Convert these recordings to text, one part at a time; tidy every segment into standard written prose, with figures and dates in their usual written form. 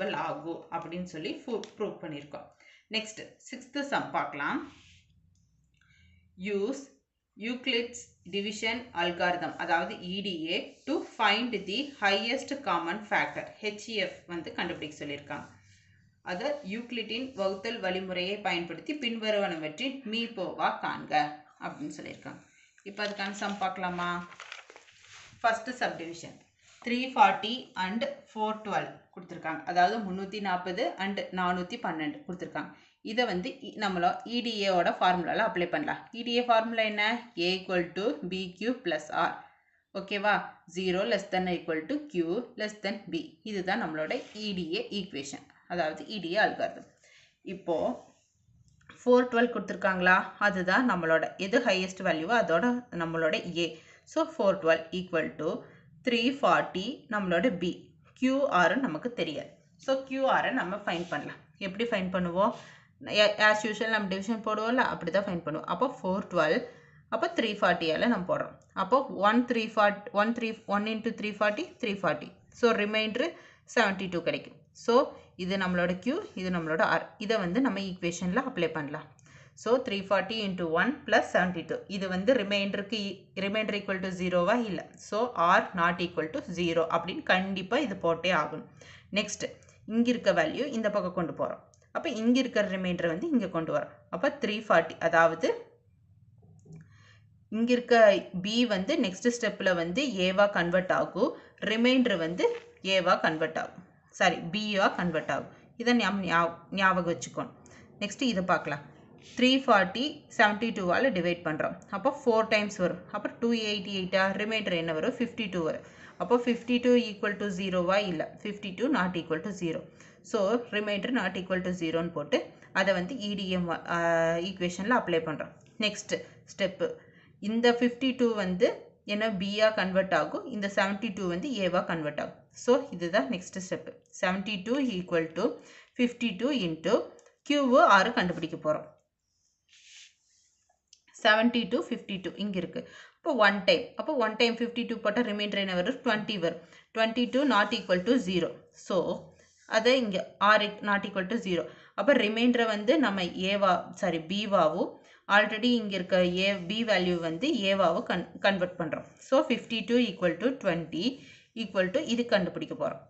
divisible ஆகும் அப்படின்னு சொல்லி ப்ரூவ் பண்ணியிருக்கோம். நெக்ஸ்ட் 6th சம் பார்க்கலாம். யூஸ் யூக்ளிட்ஸ் டிவிஷன் அல்காரிதம் அதாவது EDA to find the highest common factor HCF வந்து கண்டுபிடிக்க சொல்லியிருக்காங்க. அதை யூக்ளிட்டின் வகுத்தல் வழிமுறையை பயன்படுத்தி பின்வருவனவற்றின் மீப்போவா காண்க அப்படின்னு சொல்லியிருக்காங்க. இப்போ அதுக்கான சம் பார்க்கலாமா? ஃபர்ஸ்ட் சப்டிவிஷன் 340 அண்ட் 412 கொடுத்துருக்காங்க. அதாவது 340 அண்ட் 412 கொடுத்துருக்காங்க. இதை வந்து நம்மள EDAவோட ஃபார்முலாவில் அப்ளை பண்ணலாம். EDA ஃபார்முலா என்ன? A = BQ + R. ஓகேவா? 0 <= Q <= B. இதுதான் நம்மளோட EDA ஈக்குவேஷன், அதாவது EDA அல்காரிதம். இப்போ 412 கொடுத்துருக்காங்களா? அதுதான் நம்மளோட எது ஹையஸ்ட் வேல்யூவோ அதோட நம்மளோட A. ஸோ 412 = 340 நம்மளோட B. QR நமக்கு தெரியாது. ஸோ QR நம்ம ஃபைண்ட் பண்ணலாம். எப்படி ஃபைண்ட் பண்ணுவோம்? ஆஸ் யூஷுவல் நம்ம டிவிஷன் போடுவோம்ல, அப்படி தான் ஃபைண்ட் பண்ணுவோம். அப்போ 412 அப்போ 340 நம்ம போடுறோம். அப்போ 1 × 340 340. ஸோ ரிமைண்டர் 72 கிடைக்கும். ஸோ இது நம்மளோட Q, இது நம்மளோட R. இதை வந்து நம்ம ஈக்குவேஷனில் அப்ளை பண்ணலாம். ஸோ 340 × 1 + 72. இது வந்து ரிமைண்டர் = 0வா? இல்லை. ஸோ R ≠ 0 அப்படின்னு கண்டிப்பாக இது போட்டே ஆகணும். நெக்ஸ்ட் இங்கே இருக்க வேல்யூ இந்த பக்கம் கொண்டு போகிறோம். அப்போ இங்கே இருக்கிற ரிமைண்டர் வந்து இங்கே கொண்டு வரோம். அப்போ 340, அதாவது இங்கே இருக்க B வந்து நெக்ஸ்ட் ஸ்டெப்பில் வந்து ஏவா கன்வெர்ட் ஆகும், ரிமைண்டர் வந்து ஏவா கன்வெர்ட் ஆகும், சாரி பியா கன்வெர்ட் ஆகும். இதை ஞாபகம் வச்சுக்கணும். நெக்ஸ்ட் இதை பார்க்கலாம். 340 72வால் டிவைட் பண்ணுறோம். அப்போ 4 டைம்ஸ் வரும். அப்போ 288 ரிமைண்டர் என்ன வரும்? 52 வரும். அப்போ 52 = 0வா? இல்லை. 52 ≠ 0. ஸோ ரிமைண்டர் ≠ 0ன்னு போட்டு அதை வந்து EDM ஈக்குவேஷனில் அப்ளை பண்ணுறோம். நெக்ஸ்ட் ஸ்டெப்பு இந்த 52 வந்து என்ன பியா கன்வெர்ட் ஆகும், இந்த 72 வந்து ஏவா கன்வெர்ட் ஆகும். ஸோ இதுதான் நெக்ஸ்ட் ஸ்டெப்பு. 72 = 52 × Q R கண்டுபிடிக்க போகிறோம். 72 52 இங்கே இருக்குது. அப்போ 1 டைம், அப்போ 1 டைம் 52 போட்டால் ரிமைண்டர் என்ன வரும்? 20 வரும். 22 ≠ 0. ஸோ அதை இங்கே R ≠ 0. அப்போ ரிமைண்டரை வந்து நம்ம பிவாவும் ஆல்ரெடி இங்கே இருக்க B வேல்யூ வந்து ஏவாவும் கன்வெர்ட் பண்ணுறோம். ஸோ 52 = 20 = இது கண்டுபிடிக்க போகிறோம்.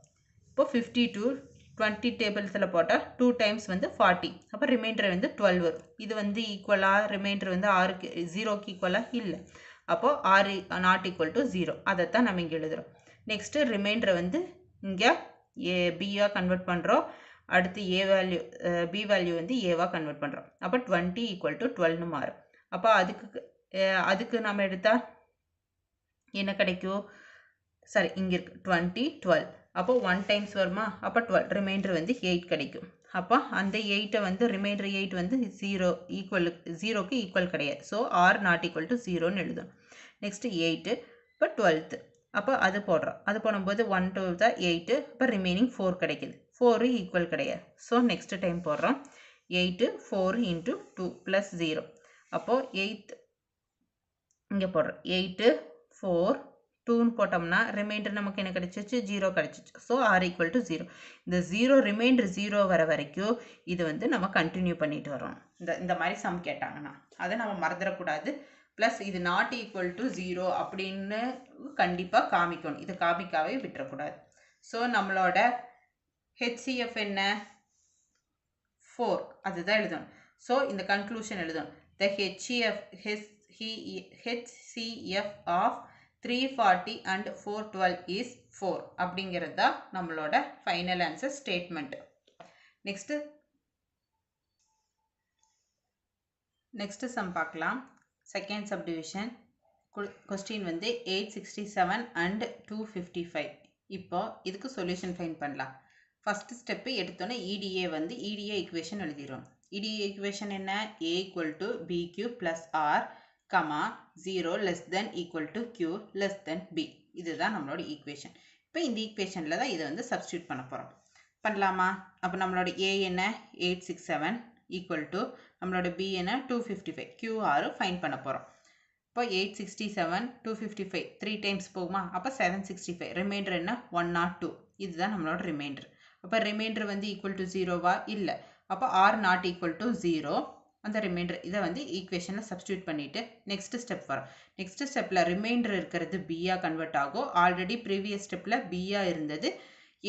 இப்போ 52 20 டேபிள்ஸில் போட்டால் 2 டைம்ஸ் வந்து 40. அப்போ ரிமைண்டர் வந்து 12 வரும். இது வந்து ஈக்குவலாக ரிமைண்டர் வந்து 0க்கு ஈக்குவலாக இல்லை. அப்போது R ≠ 0. அதைத்தான் நம்ம இங்கே எழுதுகிறோம். நெக்ஸ்ட்டு ரிமைண்டரை வந்து இங்கே பியா கன்வெர்ட் பண்ணுறோம். அடுத்து B வேல்யூ வந்து ஏவா கன்வெர்ட் பண்ணுறோம். அப்போ 20 = 12ன்னு மாறும். அப்போ அதுக்கு நம்ம எடுத்தால் என்ன கிடைக்கும்? சரி, இங்கே இருக்கு 20 12. அப்போ 1 டைம்ஸ் வருமா? அப்போ 12 ரிமைண்டர் வந்து 8 கிடைக்கும். அப்போ அந்த 8 வந்து ரிமைண்டர் 8 வந்து 0க்கு ஈக்குவல் கிடையாது. ஸோ R ≠ 0ன்னு எழுதும். நெக்ஸ்ட் 8. இப்போ 12th. அப்போ அது போடுறோம். அது போடும்போது 1 2 தான் 8. இப்போ ரிமைனிங் 4 கிடைக்குது. 4 ஈக்குவல் கிடையாது. ஸோ நெக்ஸ்ட் டைம் போடுறோம். 8 4 × 2 + 0. அப்போது 8 இங்கே போடுறோம். 8 4 2ன்னு போட்டோம்னா ரிமைண்டர் நமக்கு என்ன கிடைச்சிச்சு? 0 கிடைச்சிச்சு. So R = 0. இந்த 0 ரிமைண்டர் 0 வர வரைக்கும் இது வந்து நம்ம கண்டினியூ பண்ணிட்டு வரோம். இந்த மாதிரி சம் கேட்டாங்கன்னா அதை நம்ம மறந்துடக்கூடாது. ப்ளஸ் இது ≠ 0 அப்படின்னு கண்டிப்பாக காமிக்கணும். இதை காமிக்காவே விட்டுறக்கூடாது. ஸோ நம்மளோட HCF என்ன? 4. அதுதான் எழுதணும். ஸோ இந்த கன்க்ளூஷன் எழுதணும். The HCF of 340 and 412 is 4 அப்படிங்கிறது தான் நம்மளோட final answer statement. Next sum பார்க்கலாம். செகண்ட் சப்டிவிஷன் கொஸ்டின் வந்து 867 and 255. இப்போ இதுக்கு சொல்யூஷன் ஃபைண்ட் பண்ணலாம். ஃபர்ஸ்ட் ஸ்டெப்பு எடுத்தோன்னே EDA வந்து EDA ஈக்குவேஷன் எழுதிடும். EDA ஈக்குவேஷன் என்ன? A = BQ + R, 0 <= Q <= B. இதுதான் நம்மளோட ஈக்குவேஷன். இப்போ இந்த ஈக்குவேஷனில் தான் இதை வந்து சப்ஸ்டியூட் பண்ண போகிறோம். பண்ணலாமா? அப்போ நம்மளோட A என்ன? 867 = நம்மளோட B என்ன? 255. QR ஃபைண்ட் பண்ண போகிறோம். இப்போ 867 255 3 டைம்ஸ் போகுமா? அப்போ 765. ரிமைண்டர் என்ன? 102. இதுதான் நம்மளோட ரிமைண்டர். அப்போ ரிமைண்டர் வந்து ஈக்குவல் டு ஜீரோவா இல்லை. அப்போ R not equal to zero. அந்த ரிமைண்டர் இதை வந்து ஈக்குவேஷனில் சப்ஸ்டியூட் பண்ணிவிட்டு நெக்ஸ்ட் ஸ்டெப் வரும். நெக்ஸ்ட் ஸ்டெப்பில் ரிமைண்டர் இருக்கிறது பியாக கன்வெர்ட் ஆகும். ஆல்ரெடி ப்ரீவியஸ் ஸ்டெப்பில் பியாக இருந்தது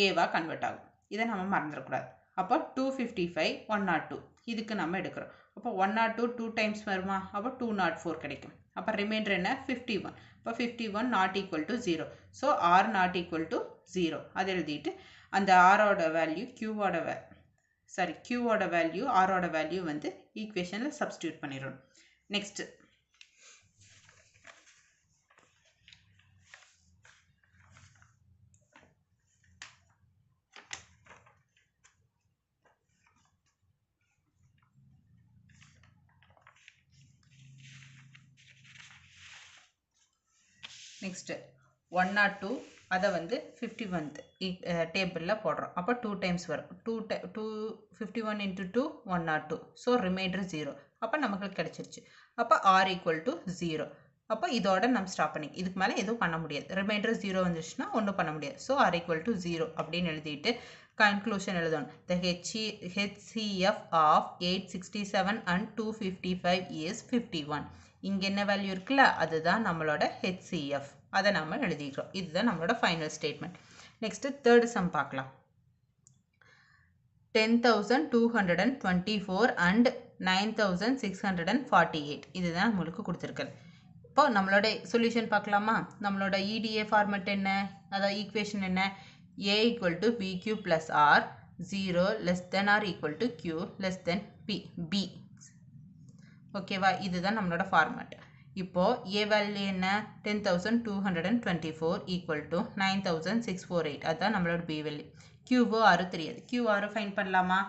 ஏவாக கன்வெர்ட் ஆகும். இதை நம்ம மறந்துடக்கூடாது. அப்போ 255 102 இதுக்கு நம்ம எடுக்கிறோம். அப்போ 102 2 டைம்ஸ் வருமா? அப்போ 204 கிடைக்கும். அப்போ ரிமைண்டர் என்ன? 51. இப்போ 51 not equal to zero. So R not equal to zero. அதை எழுதிட்டு அந்த ஆரோட வேல்யூ கியூவோட வேல்யூ ஆரோட வேல்யூ வந்து ஈக்குவேஷனில் சப்ஸ்டியூட் பண்ணிடணும். நெக்ஸ்ட் நெக்ஸ்ட்டு 102 அதை வந்து 51th டேபிளில் போடுறோம். அப்போ 2 டைம்ஸ் வரும். 51 into 2 102. So remainder 0. அப்போ நமக்கு கிடச்சிருச்சு. அப்போ ஆர் ஈக்குவல் டு 0. அப்போ இதோட நம்ம ஸ்டாப் பண்ணி இதுக்கு மேலே எதுவும் பண்ண முடியாது. ரிமைண்டர் 0 வந்துச்சுன்னா ஒன்றும் பண்ண முடியாது. ஸோ ஆர் ஈக்குவல் டு 0 அப்படின்னு எழுதிட்டு கன்க்ளூஷன் எழுதணும். த HCF ஆஃப் 867 and 255 இஸ் 51. இங்கே என்ன வேல்யூ இருக்குல்ல, அதுதான் நம்மளோட HCF. அதை நம்ம எழுதிக்கிறோம். இதுதான் நம்மளோட final statement. Next third sum பார்க்கலாம். 10,224 and 9,648 இதுதான் நம்மளுக்கு கொடுத்துருக்குது. இப்போ நம்மளோட சொல்யூஷன் பார்க்கலாமா? நம்மளோட EDA ஃபார்மெட் என்ன, அதாவது ஈக்குவேஷன் என்ன? A equal to BQ plus R 0 less than R equal to Q less than B. ஓகேவா? இதுதான் நம்மளோட ஃபார்மேட். இப்போது ஏ வேல்யூ என்ன? 10,224 ஈக்குவல் டு 9,648. அதுதான் நம்மளோட பி வேல்யூ. கியூவோ ஆறு தெரியாது. கியூ ஆறு ஃபைன் பண்ணலாமா?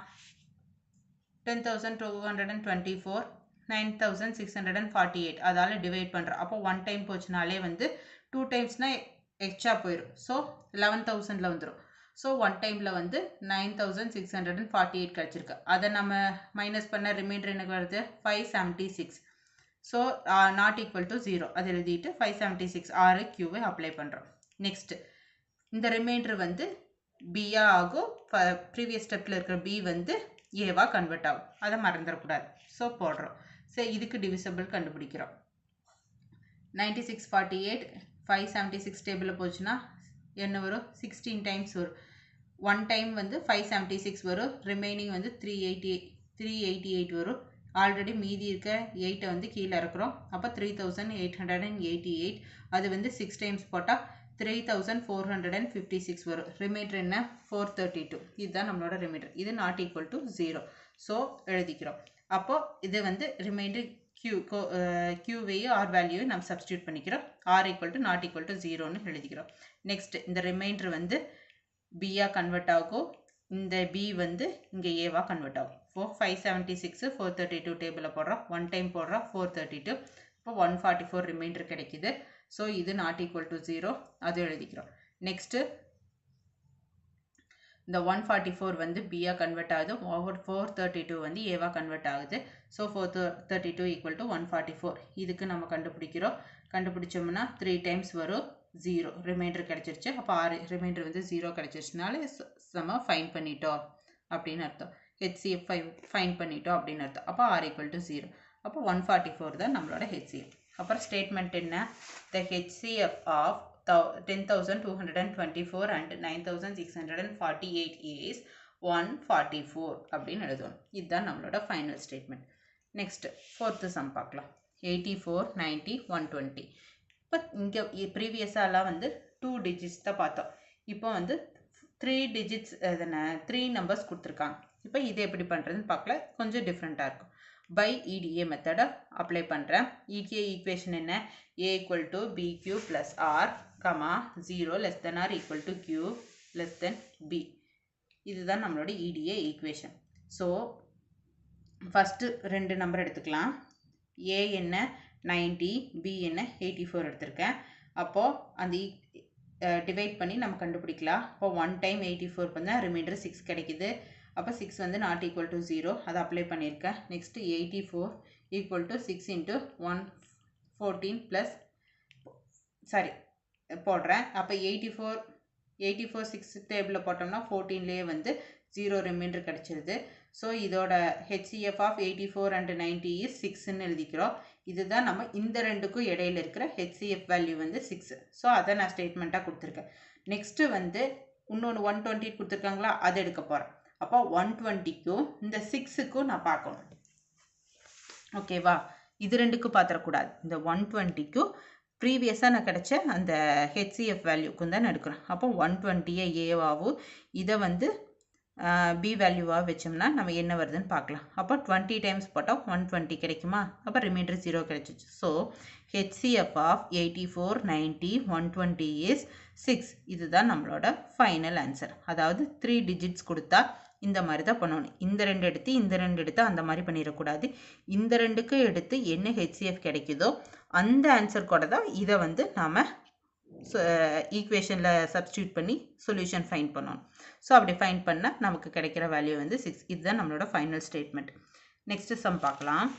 10,224 9,648 அதால் டிவைட் பண்ணுறோம். அப்போ 1 டைம் போச்சுனாலே வந்து 2 டைம்ஸ்னால் எக்ஸ்ட்ரா போயிடும். ஸோ 11,000ல் வந்துடும். ஸோ 1 டைமில் வந்து 9,648 கிடச்சிருக்கு. அதை நம்ம மைனஸ் பண்ண ரிமைண்டர் எனக்கு வருது 576. ஸோ நாட் ஈக்குவல் டு 0 அது எழுதிட்டு 576 ஆறு கியூவை அப்ளை பண்ணுறோம். நெக்ஸ்ட்டு இந்த ரிமைண்டர் வந்து பியா ஆகும். ப்ரீவியஸ் ஸ்டெப்பில் இருக்கிற பி வந்து ஏவா கன்வெர்ட் ஆகும். அதை மறந்துடக்கூடாது. ஸோ போடுறோம். ஸோ இதுக்கு டிவிசபிள் கண்டுபிடிக்கிறோம். 9648 576 டேபிளில் போச்சுன்னா என்ன வரும்? 16 டைம்ஸ் வரும். 1 டைம் வந்து 576 வரும். ரிமைனிங் வந்து 388 வரும். ஆல்ரெடி மீதி இருக்க 8 வந்து கீழே இருக்கிறோம். அப்போ 3,888. அது வந்து 6 டைம்ஸ் போட்டால் 3,456 வரும். ரிமைண்டர் என்ன? 432. இதுதான் நம்மளோட ரிமைண்டர். இது நாட் ஈக்குவல் டு 0. ஸோ எழுதிக்கிறோம். அப்போது இது வந்து ரிமைண்டர் கியூவையும் ஆர் வேல்யூவையும் நம்ம சப்ஸ்டியூட் பண்ணிக்கிறோம். R equal to not equal to 0ன்னு எழுதிக்கிறோம். நெக்ஸ்ட் இந்த ரிமைண்டர் வந்து பியா கன்வெர்ட் ஆகும். இந்த பி வந்து இங்கே ஏவா கன்வெர்ட் ஆகும். 576 432 டேபிளில் போடுறோம். 1 டைம் போடுறோம் 432. இப்போ 144 ரிமைண்டர் கிடைக்குது. ஸோ இது நாட் ஈக்குவல் டு 0 அது எழுதிக்கிறோம். நெக்ஸ்ட்டு இந்த 144 வந்து பியா கன்வெர்ட் ஆகுது. 432 வந்து ஏவா கன்வெர்ட் ஆகுது. So 432 equal to 144. இதுக்கு நம்ம கண்டுபிடிச்சோம்னா 3 டைம்ஸ் வரும். 0 ரிமைண்டர் கிடச்சிருச்சு. அப்போ ஆறு ரிமைண்டர் வந்து 0 கிடச்சிருச்சுனால நம்ம ஃபைன் பண்ணிட்டோம் அப்படின்னு அர்த்தம். HCF ஃபைன் பண்ணிட்டோம் அப்படின்னு அர்த்தம். அப்போ ஆர் ஈக்குவல் டு 0. அப்போ 144 தான் நம்மளோட HCF. அப்புறம் ஸ்டேட்மெண்ட் என்ன? த HCF ஆஃப் 10,224 and 9,648 is 144 அப்படின்னு எழுதணும். இதுதான் நம்மளோட final statement. Next fourth some பார்க்கலாம். 84 90 120. இப்போ இங்கே ப்ரீவியஸாலாம் வந்து 2 டிஜிட்ஸ் தான் பார்த்தோம். இப்போ வந்து 3 டிஜிட்ஸ் 3 நம்பர்ஸ் கொடுத்துருக்காங்க. இப்போ இது எப்படி பண்ணுறதுன்னு பார்க்கல. கொஞ்சம் டிஃப்ரெண்ட்டாக இருக்கும். பை EDA மெத்தடை அப்ளை பண்ணுறேன். EDA ஈக்குவேஷன் என்ன? A equal to BQ plus R 0 less than R equal to Q less than B. இதுதான் நம்மளோட EDA equation. So first 2 number எடுத்துக்கலாம். A என்ன? 90, B என்ன? 84 எடுத்திருக்கேன். அப்போது அந்த டிவைட் பண்ணி நம்ம கண்டுபிடிக்கலாம். இப்போ 1 டைம் 84 பண்ணால் ரிமைண்டர் 6 கிடைக்குது. அப்போ 6 வந்து நாட் ஈக்குவல் டு 0 அதை அப்ளை பண்ணியிருக்கேன். Next 84 equal to 6 into 114 plus போடுறேன். அப்போ 84 84 6 டேபிளில் போட்டோம்னா 14லேயே வந்து 0 ரிமைண்டர் கிடச்சிருது. ஸோ இதோட HCF ஆஃப் 84 and 90 is 6ன்னு எழுதிக்கிறோம். இதுதான் நம்ம இந்த ரெண்டுக்கும் இடையில இருக்கிற HCF வேல்யூ வந்து 6. ஸோ அதை நான் ஸ்டேட்மெண்ட்டாக கொடுத்துருக்கேன். நெக்ஸ்ட்டு வந்து இன்னொன்று 120 கொடுத்துருக்காங்களா, அதை எடுக்க போகிறேன். அப்போ 120க்கும் இந்த 6க்கும் நான் பார்க்கணும். ஓகேவா, இது ரெண்டுக்கும் பார்த்துடக்கூடாது. இந்த 120க்கும் ப்ரீவியஸாக நான் கிடச்ச அந்த HCF வேல்யூக்கும் தான் எடுக்கிறேன். அப்போ 120 ஏவாகவும் இதை வந்து பி வேல்யூவாக வச்சோம்னா நம்ம என்ன வருதுன்னு பார்க்கலாம். அப்போ 20 டைம்ஸ் போட்டால் 120 கிடைக்குமா, அப்போ ரிமைண்டர் 0 கிடைச்சிச்சு. So HCF of 84 90 120 is 6. இதுதான் நம்மளோட ஃபைனல் ஆன்சர். அதாவது 3 டிஜிட்ஸ் கொடுத்தா இந்த மாதிரி தான் பண்ணணும். இந்த ரெண்டு எடுத்து இந்த ரெண்டு எடுத்து அந்த மாதிரி பண்ணிடக்கூடாது. இந்த ரெண்டுக்கு எடுத்து என்ன HCF கிடைக்குதோ அந்த ஆன்சர் கூட தான் இதை வந்து நாம் ஈக்குவேஷனில் சப்ஸ்டியூட் பண்ணி சொல்யூஷன் ஃபைண்ட் பண்ணணும். ஸோ அப்படி ஃபைண்ட் பண்ணால் நமக்கு கிடைக்கிற வேல்யூ வந்து 6. இதுதான் நம்மளோட ஃபைனல் ஸ்டேட்மெண்ட். நெக்ஸ்ட்டு சம் பார்க்கலாம்.